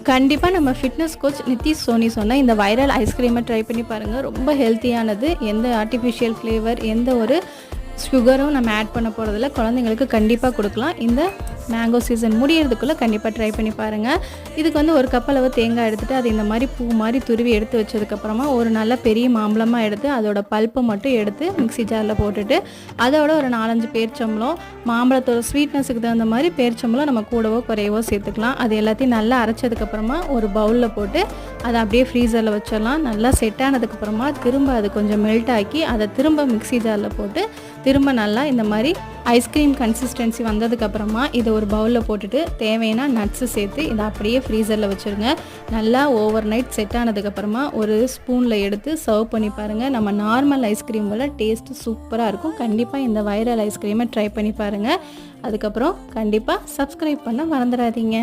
கண்டிப்பா நம்ம fitness coach Nitish Sony சொன்ன இந்த வைரல் ஐஸ்கிரீமை ட்ரை பண்ணி பாருங்கள். ரொம்ப ஹெல்த்தியானது. எந்த ஆர்ட்டிஃபிஷியல் ஃப்ளேவர், எந்த ஒரு சுகரும் நம்ம ஆட் பண்ண போகிறதில்ல. குழந்தைங்களுக்கு கண்டிப்பாக கொடுக்கலாம். இந்த மேங்கோ சீசன் முடியறதுக்குள்ளே கண்டிப்பாக ட்ரை பண்ணி பாருங்கள். இதுக்கு வந்து ஒரு கப் அளவு தேங்காய் எடுத்துகிட்டு அது இந்த மாதிரி பூ மாதிரி துருவி எடுத்து வச்சதுக்கப்புறமா ஒரு நல்ல பெரிய மாம்பழமாக எடுத்து அதோட பல்ப்பை மட்டும் எடுத்து மிக்ஸி ஜாரில் போட்டுட்டு அதோட ஒரு 4-5 பேரிச்சம்பழம், மாம்பழத்தோட ஸ்வீட்னஸுக்கு தகுந்த மாதிரி பேரிச்சம்பழம் நம்ம கூடவோ குறையவோ சேர்த்துக்கலாம். அது எல்லாத்தையும் நல்லா அரைச்சதுக்கப்புறமா ஒரு பவுலில் போட்டு அதை அப்படியே ஃப்ரீசரில் வச்சிடலாம். நல்லா செட் ஆனதுக்கப்புறமா திரும்ப அது கொஞ்சம் மெல்ட் ஆக்கி அதை திரும்ப மிக்ஸி ஜாரில் போட்டு திரும்ப நல்லா இந்த மாதிரி ஐஸ்கிரீம் கன்சிஸ்டன்சி வந்ததுக்கப்புறமா இதை ஒரு பவுலில் போட்டுட்டு தேவையான நட்ஸு சேர்த்து இதை அப்படியே ஃப்ரீசரில் வச்சுருங்க. நல்லா ஓவர் நைட் செட் ஆனதுக்கப்புறமா ஒரு ஸ்பூனில் எடுத்து சர்வ் பண்ணி பாருங்கள். நம்ம நார்மல் ஐஸ்கிரீமோட டேஸ்ட்டு சூப்பராக இருக்கும். கண்டிப்பாக இந்த வைரல் ஐஸ்கிரீமை ட்ரை பண்ணி பாருங்கள். அதுக்கப்புறம் கண்டிப்பாக சப்ஸ்கிரைப் பண்ண மறந்துடாதீங்க.